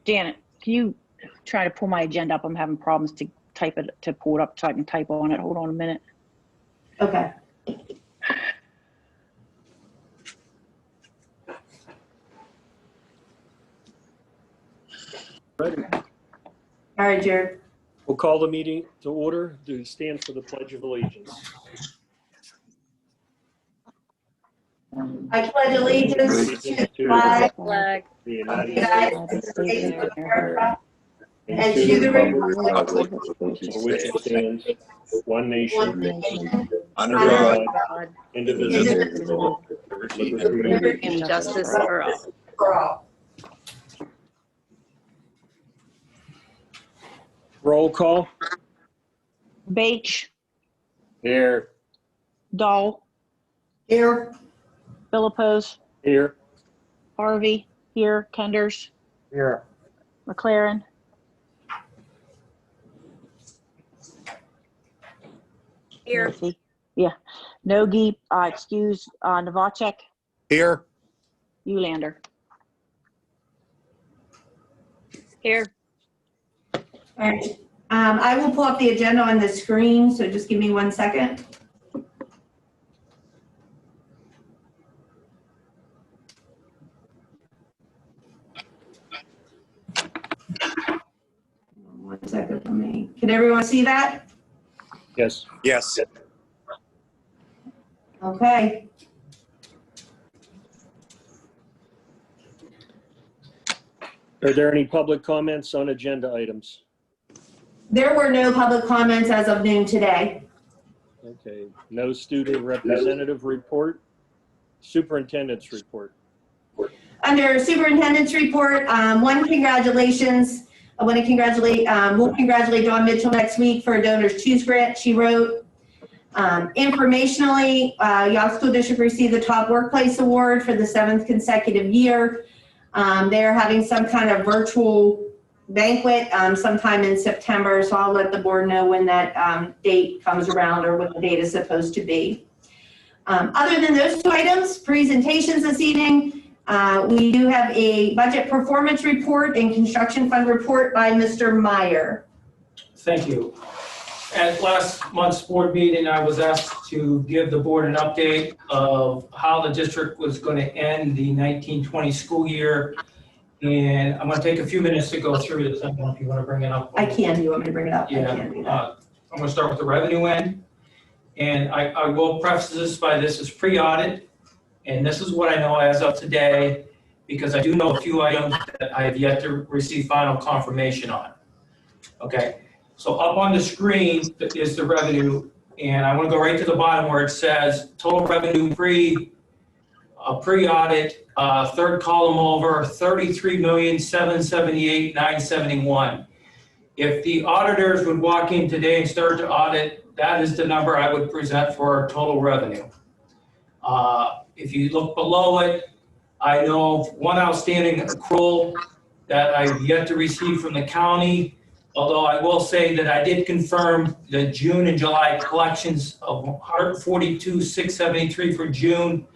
Janet, can you try to pull my agenda up? I'm having problems to pull it up so I can type on it. Hold on a minute. Okay. Ready. All right, Jared. We'll call the meeting to order. Do stand for the Pledge of Allegiance. I pledge allegiance to the flag of the of the United United States States of America and to the republic for which it stands, one nation, under God, God, indivisible, with liberty and justice for all. for all. Roll call. Bache, Here. Dahl, Here. Philippos, Here. Harvey, here, Kenders, Here. McLaren, Here. Nancy. Yeah. Nogi, Novacek, Here. Ulander. Here. All right. I will pull up the agenda on the screen, so just give me 1 second. One second for me. Can everyone see that? Yes. Yes. Okay. Are there any public comments on agenda items? There were no public comments as of noon today. Okay. No student representative report. Superintendent's report. Under superintendent's report, one, congratulations. I want to congratulate, we'll congratulate Dawn Mitchell next week for a Donors Choose grant she wrote. Informationally, Yough School District received the Top Workplace Award for the 7th consecutive year. They're having some kind of virtual banquet sometime in September, so I'll let the board know when that date comes around or what the date is supposed to be. Other than those two items, presentations this evening, we do have a budget performance report and construction fund report by Mr. Meyer. Thank you. At last month's board meeting, I was asked to give the board an update of how the district was going to end the 1920 school year. And I'm going to take a few minutes to go through this. I don't know if you want to bring it up. I can. Do you want me to bring it up? Yeah. I can do that. I'm going to start with the revenue end. And I will preface this by this is pre-audit. And this is what I know as of today, because I do know a few items that I have yet to receive final confirmation on. Okay. So up on the screen is the revenue, and I want to go right to the bottom where it says total revenue pre-audit, third column over, $33,778,971. If the auditors would walk in today and start to audit, that is the number I would present for our total revenue. If you look below it, I know of one outstanding accrual that I've yet to receive from the county. Although I will say that I did confirm the June and July collections of $142,673 for June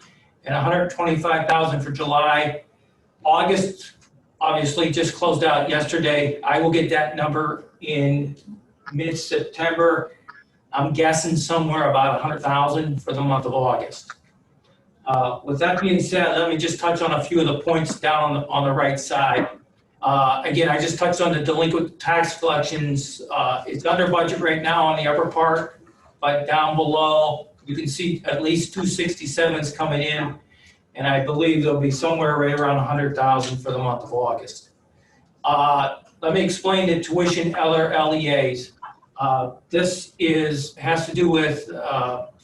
and $125,000 for July. August obviously just closed out yesterday. I will get that number in mid-September. I'm guessing somewhere about $100,000 for the month of August. With that being said, let me just touch on a few of the points down on the right side. Again, I just touched on the delinquent tax collections. It's under budget right now on the upper part, but down below, you can see at least 267s coming in, and I believe there'll be somewhere right around 100,000 for the month of August. Let me explain the tuition LEAs. This has to do with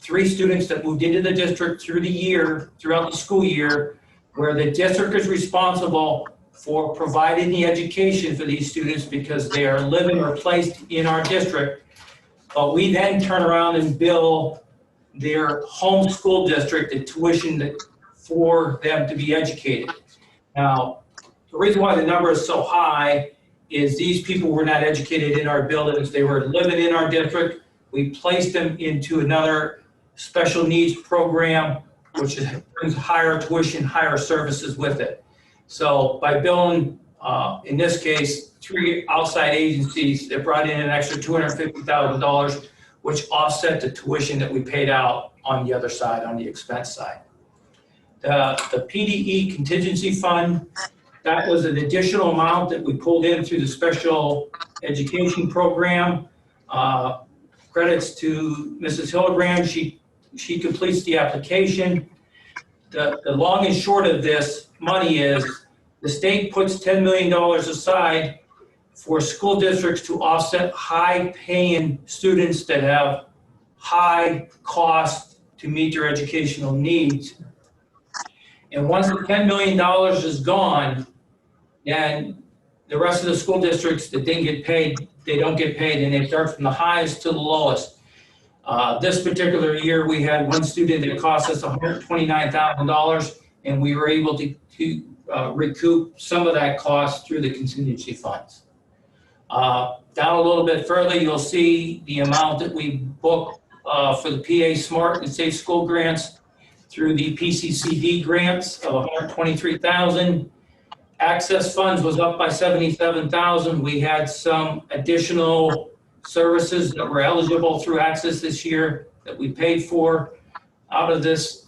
3 students that moved into the district throughout the school year, where the district is responsible for providing the education for these students because they are living or placed in our district. But we then turn around and bill their home school district the tuition for them to be educated. Now, the reason why the number is so high is these people were not educated in our buildings. They were living in our district. We placed them into another special needs program, which brings higher tuition, higher services with it. So by billing in this case, 3 outside agencies that brought in an extra $250,000, which offset the tuition that we paid out on the other side, on the expense side. The PDE contingency fund, that was an additional amount that we pulled in through the special education program. Credits to Mrs. Hildebrand, she completes the application. The long and short of this money is the state puts $10 million aside for school districts to offset high-paying students that have high cost to meet their educational needs. And once the $10 million is gone, then the rest of the school districts that didn't get paid, they don't get paid, and they start from the highest to the lowest. This particular year, we had one student that cost us $129,000, and we were able to recoup some of that cost through the contingency funds. Down a little bit further, you'll see the amount that we booked for the PA Smart and Safe School grants through the PCCD grants of $123,000. Access funds was up by $77,000. We had some additional services that were eligible through Access this year that we paid for out of this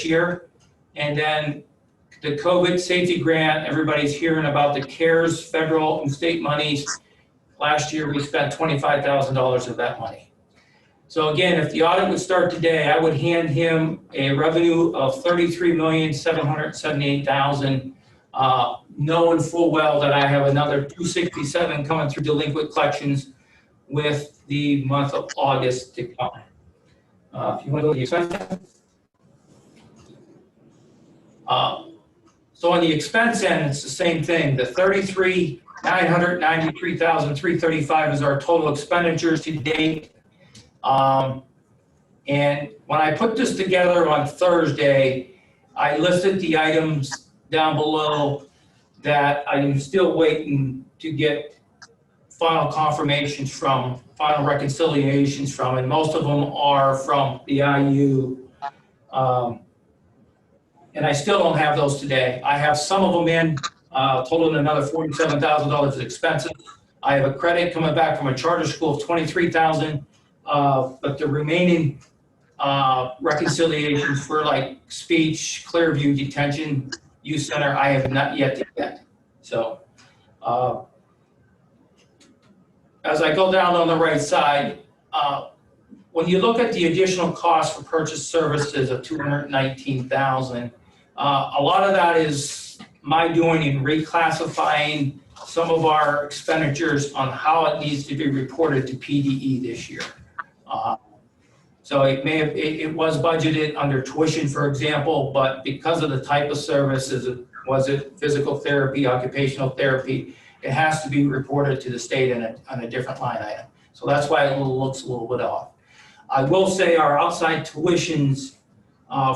year. And then the COVID safety grant, everybody's hearing about the CARES federal and state monies. Last year, we spent $25,000 of that money. So again, if the audit would start today, I would hand him a revenue of $33,778,000, knowing full well that I have another $267 coming through delinquent collections with the month of August to come. If you want to go to the expense. So on the expense end, it's the same thing. The $33,993,335 is our total expenditures to date. And when I put this together on Thursday, I listed the items down below that I'm still waiting to get final confirmations from, final reconciliations from, and most of them are from the IU. And I still don't have those today. I have some of them in, totaling another $47,000 of expenses. I have a credit coming back from a charter school of $23,000, but the remaining reconciliations for like speech, Clearview, detention, youth center, I have not yet to get. So as I go down on the right side, when you look at the additional cost for purchase services of $219,000, a lot of that is my doing in reclassifying some of our expenditures on how it needs to be reported to PDE this year. So it was budgeted under tuition, for example, but because of the type of services, was it physical therapy, occupational therapy, it has to be reported to the state on a different line item. So that's why it looks a little bit off. I will say our outside tuitions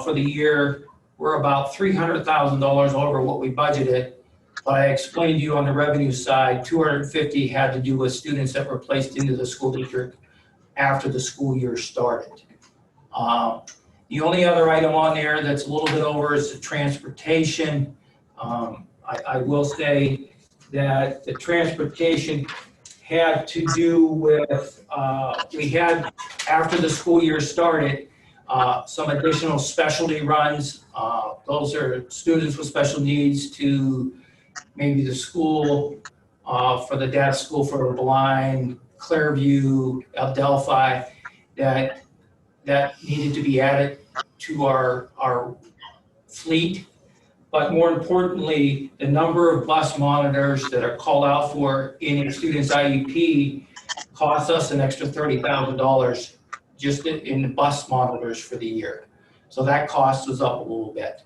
for the year were about $300,000 over what we budgeted. But I explained to you on the revenue side, 250 had to do with students that were placed into the school district after the school year started. The only other item on there that's a little bit over is the transportation. I will say that the transportation had to do with, we had, after the school year started, some additional specialty runs. Those are students with special needs to maybe the school, for the deaf, school for the blind, Clearview, Adelphi, that needed to be added to our fleet. But more importantly, the number of bus monitors that are called out for in a student's IEP cost us an extra $30,000 just in the bus monitors for the year. So that cost was up a little bit.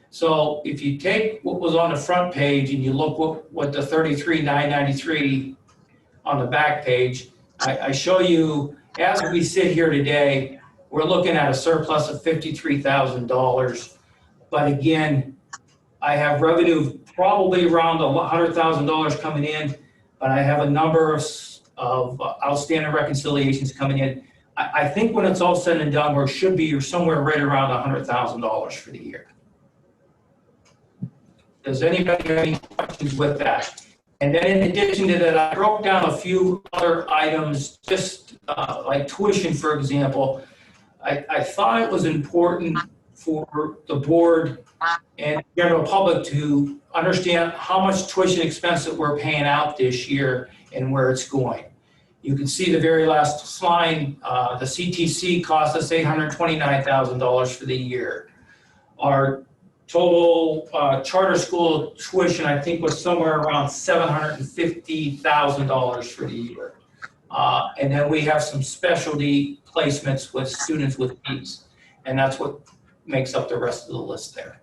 So if you take what was on the front page and you look what the $33,993 on the back page, I show you, as we sit here today, we're looking at a surplus of $53,000. But again, I have revenue probably around $100,000 coming in, but I have a number of outstanding reconciliations coming in. I think when it's all said and done, we should be somewhere right around $100,000 for the year. Does anybody have any questions with that? And then in addition to that, I broke down a few other items, just like tuition, for example. I thought it was important for the board and general public to understand how much tuition expense that we're paying out this year and where it's going. You can see the very last line, the CTC cost us $829,000 for the year. Our total charter school tuition, I think, was somewhere around $750,000 for the year. And then we have some specialty placements with students with needs, and that's what makes up the rest of the list there.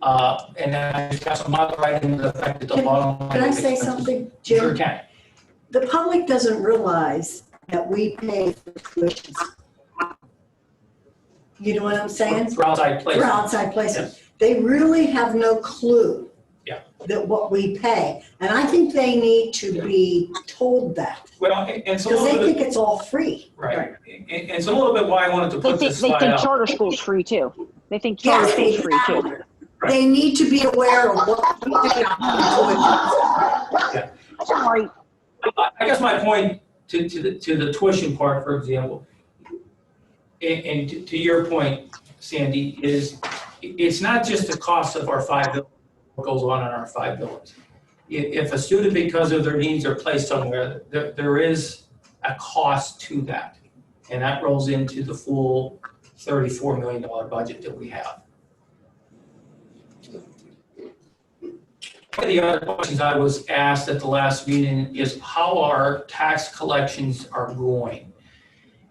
And then I just got some other items that affected the bottom line. Can I say something, Jim? Sure can. The public doesn't realize that we pay for tuitions. You know what I'm saying? For outside For placements. outside places. They really have no clue. Yeah. That what we pay. And I think they need to be told that. Well, and so a Because they little think bit, it's all free. right. And it's a little bit why I wanted to They put think, this they slide think up. charter school's free too. They think charter Yes, school's free too. exactly. They need to be aware of what we pay on tuition. Sorry. I guess my point to the tuition part, for example, and to your point, Sandy, is it's not just the cost of our 5 buildings, what goes on in our 5 buildings. If a student, because of their needs, are placed somewhere, there is a cost to that. And that rolls into the full $34 million budget that we have. One of the other questions I was asked at the last meeting is how our tax collections are going.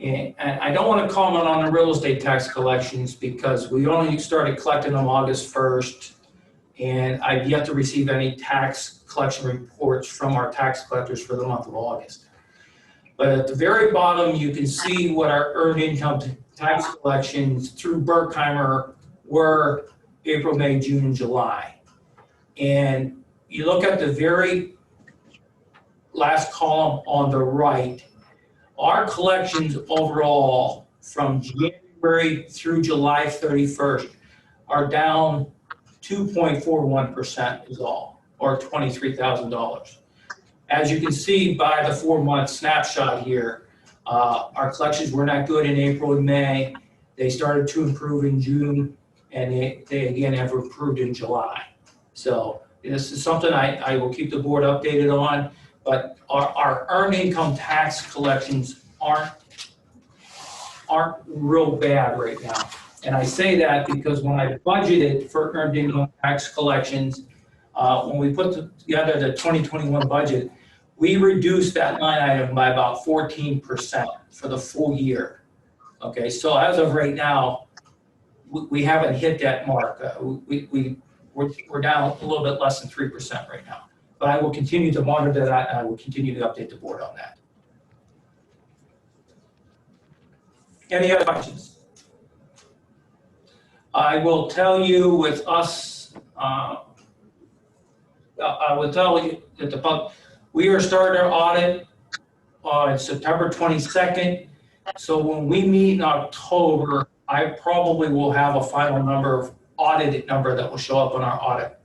And I don't want to comment on the real estate tax collections because we only started collecting them August 1st. And I've yet to receive any tax collection reports from our tax collectors for the month of August. But at the very bottom, you can see what our earned income tax collections through Berkheimer were April, May, June, and July. And you look at the very last column on the right, our collections overall from January through July 31st are down 2.41% is all, or $23,000. As you can see by the 4-month snapshot here, our collections were not good in April and May. They started to improve in June, and they again have improved in July. So this is something I will keep the board updated on, but our earned income tax collections aren't real bad right now. And I say that because when I budgeted for earned income tax collections, when we put together the 2021 budget, we reduced that line item by about 14% for the full year. Okay, so as of right now, we haven't hit that mark. We're down a little bit less than 3% right now. But I will continue to monitor that, and I will continue to update the board on that. Any other questions? I will tell you with us, I will tell you that we are starting our audit on September 22nd. So when we meet in October, I probably will have a final number, audited number that will show up on our audit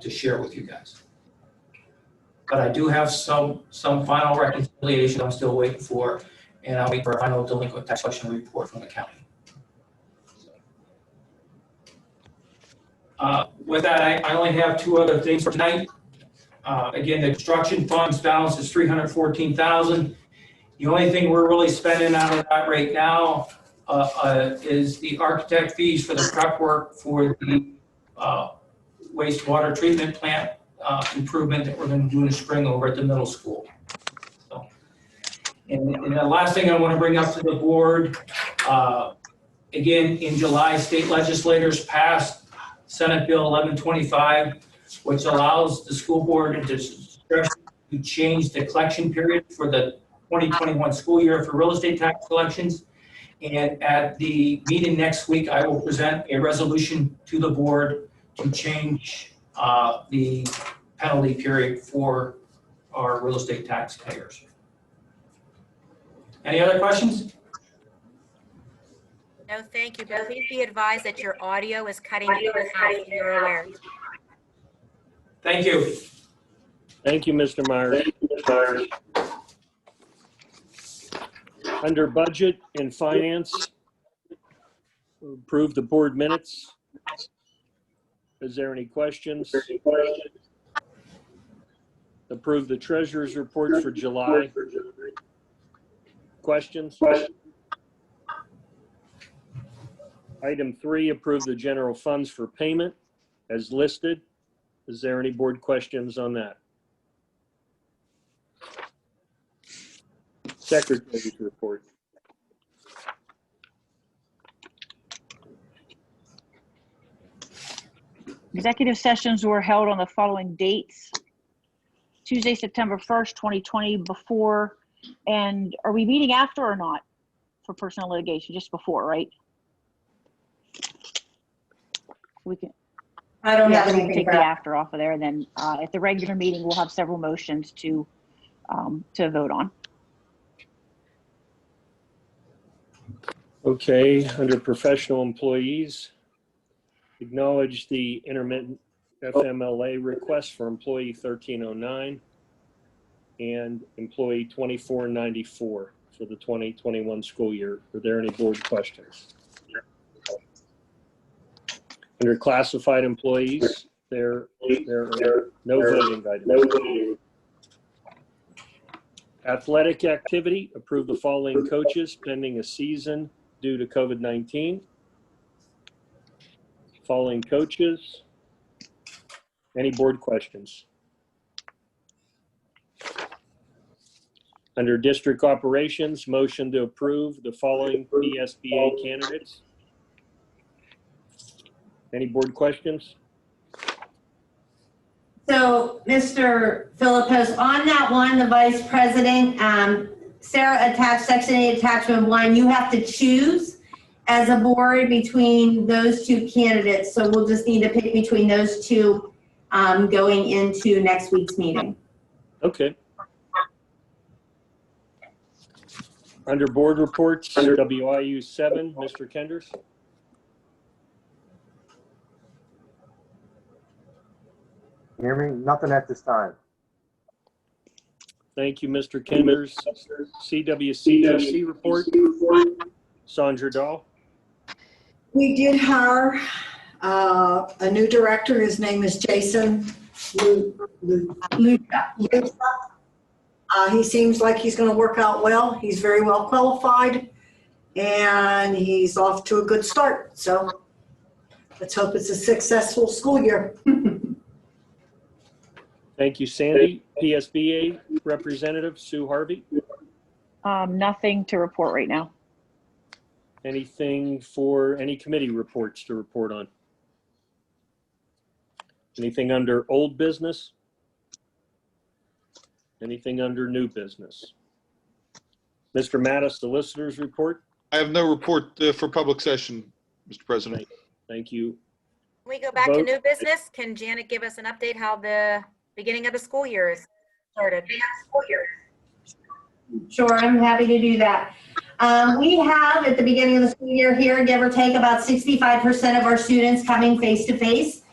to share with you guys. But I do have some final reconciliation I'm still waiting for, and I'll wait for a final delinquent tax collection report from the county. With that, I only have 2 other things for tonight. Again, the construction funds balance is $314,000. The only thing we're really spending out of that right now is the architect fees for the prep work for the wastewater treatment plant improvement that we're going to do in the spring over at the middle school. So, and the last thing I want to bring up to the board, again, in July, state legislators passed Senate Bill 1125, which allows the school board to change the collection period for the 2021 school year for real estate tax collections. And at the meeting next week, I will present a resolution to the board to change the penalty period for our real estate taxpayers. Any other questions? No, thank you, but please be advised that your audio is cutting in and out, so you're aware. Thank you. Thank you, Mr. Myers. Under Budget and Finance, approve the board minutes. Is there any questions? Approve the treasurer's report for July. Questions? Item 3, approve the general funds for payment as listed. Is there any board questions on that? Secretary's report. Executive sessions were held on the following dates. Tuesday, September 1st, 2020, before, and are we meeting after or not for personal litigation? Just before, right? We can, I don't have we can anything take for the that. after off of there, and then at the regular meeting, we'll have several motions to vote on. Okay, under professional employees, acknowledge the intermittent FMLA request for employee 1309 and employee 2494 for the 2021 school year. Are there any board questions? Under classified employees, there are no voting items. Athletic activity, approve the following coaches pending a season due to COVID-19. Following coaches. Any board questions? Under district operations, motion to approve the following PSBA candidates. Any board questions? So, Mr. Philippos, on that one, the vice president, Sarah attached section 8 attachment 1, you have to choose as a board between those two candidates. So we'll just need to pick between those two going into next week's meeting. Okay. Under board reports, WIU 7, Mr. Kenders. Hear me? Nothing at this time. Thank you, Mr. Kenders. CWCEC report, Sandra Dahl. We did hire a new director. His name is Jason Luca. He seems like he's going to work out well. He's very well qualified, and he's off to a good start. So let's hope it's a successful school year. Thank you, Sandy. PSBA representative, Sue Harvey. Nothing to report right now. Anything for any committee reports to report on? Anything under old business? Anything under new business? Mr. Mattis, solicitor's report. I have no report for public session, Mr. President. Thank you. Can we go back to Vote. new business? Can Janet give us an update how the beginning of the school year is started? Sure, I'm happy to do that. We have at the beginning of the school year here, give or take, about 65% of our students coming face-to-face.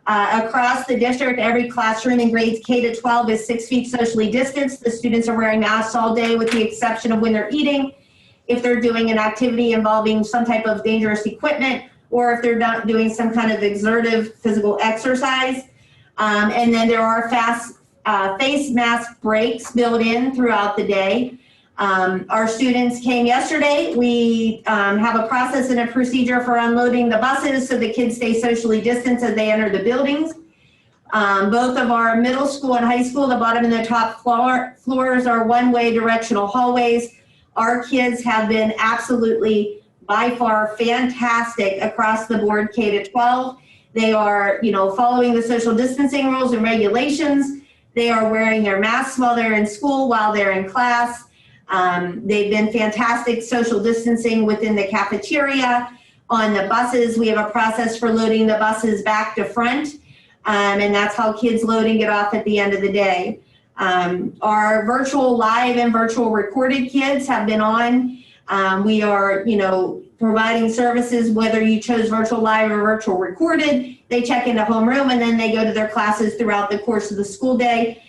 Across the district, every classroom in grades K to 12 is 6 feet socially distanced. The students are wearing masks all day with the exception of when they're eating, if they're doing an activity involving some type of dangerous equipment, or if they're not doing some kind of exertive physical exercise. And then there are face mask breaks built in throughout the day. Our students came yesterday. We have a process and a procedure for unloading the buses so the kids stay socially distanced as they enter the buildings. Both of our middle school and high school, the bottom and the top floors are one-way directional hallways. Our kids have been absolutely, by far, fantastic across the board K to 12. They are, following the social distancing rules and regulations. They are wearing their masks while they're in school, while they're in class. They've been fantastic social distancing within the cafeteria. On the buses, we have a process for loading the buses back to front, and that's how kids load and get off at the end of the day. Our virtual live and virtual recorded kids have been on. We are, providing services, whether you chose virtual live or virtual recorded. They check into homeroom and then they go to their classes throughout the course of the school day.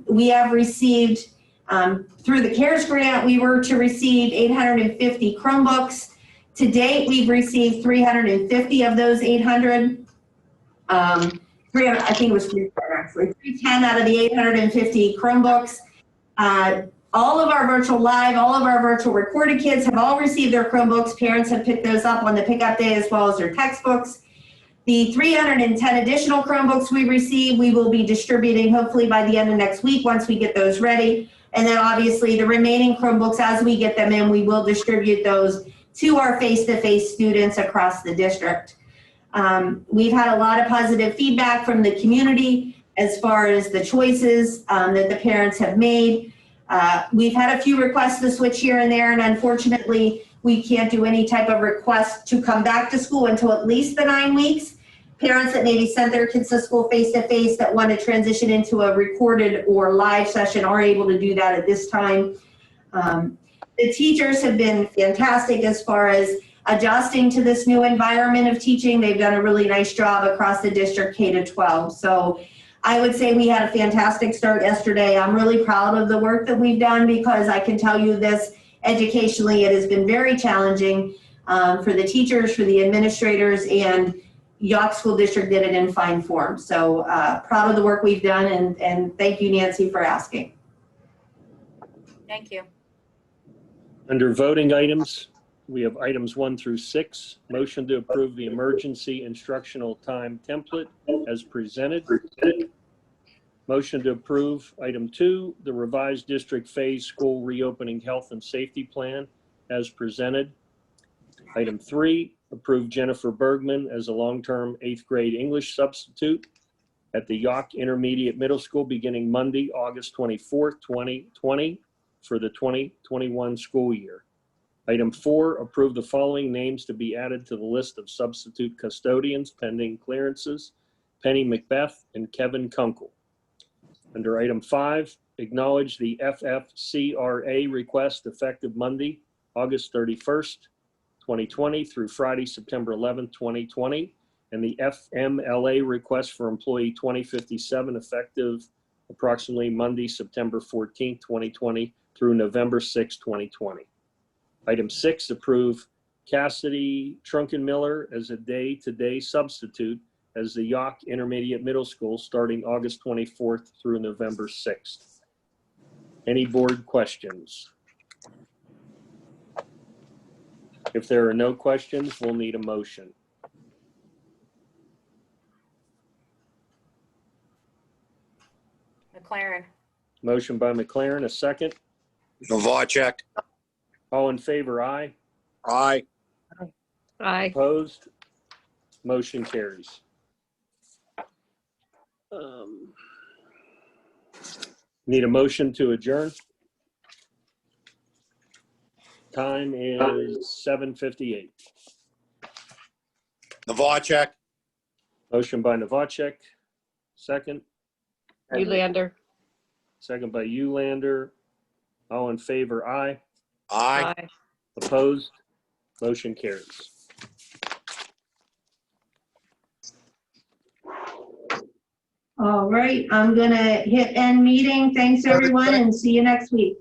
We have received, through the CARES grant, we were to receive 850 Chromebooks. To date, we've received 350 of those 800. 300, I think it was 300 actually. 310 out of the 850 Chromebooks. All of our virtual live, all of our virtual recorded kids have all received their Chromebooks. Parents have picked those up on the pickup day as well as their textbooks. The 310 additional Chromebooks we received, we will be distributing hopefully by the end of next week once we get those ready. And then obviously the remaining Chromebooks, as we get them in, we will distribute those to our face-to-face students across the district. We've had a lot of positive feedback from the community as far as the choices that the parents have made. We've had a few requests to switch here and there, and unfortunately, we can't do any type of request to come back to school until at least the 9 weeks. Parents that maybe sent their kids to school face-to-face that want to transition into a recorded or live session are able to do that at this time. The teachers have been fantastic as far as adjusting to this new environment of teaching. They've done a really nice job across the district K-12. So I would say we had a fantastic start yesterday. I'm really proud of the work that we've done because I can tell you this, educationally, it has been very challenging for the teachers, for the administrators, and Yawk School District did it in fine form. So proud of the work we've done, and thank you, Nancy, for asking. Thank you. Under voting items, we have items 1 through 6. Motion to approve the emergency instructional time template as presented. Motion to approve item 2, the revised district phase school reopening health and safety plan as presented. Item 3, approve Jennifer Bergman as a long-term 8th grade English substitute at the Yawk Intermediate Middle School beginning Monday, August 24th, 2020 for the 2021 school year. Item 4, approve the following names to be added to the list of substitute custodians pending clearances: Penny Macbeth and Kevin Kunkel. Under item 5, acknowledge the FFCRA request effective Monday, August 31st, 2020 through Friday, September 11th, 2020, and the FMLA request for employee 2057 effective approximately Monday, September 14th, 2020 through November 6th, 2020. Item 6, approve Cassidy Trunkenmiller as a day-to-day substitute as the Yawk Intermediate Middle School starting August 24th through November 6th. Any board questions? If there are no questions, we'll need a motion. McLaren. Motion by McLaren, a second. Novacek. All in favor, aye. Aye. Aye. Opposed? Motion carries. Need a motion to adjourn? Time is 7:58. Novacek. Motion by Novacek, second. Ulander. Second by Ulander. All in favor, aye. Aye. Aye. Opposed? Motion carries. All right, I'm gonna hit end meeting. Thanks, everyone, and see you next week.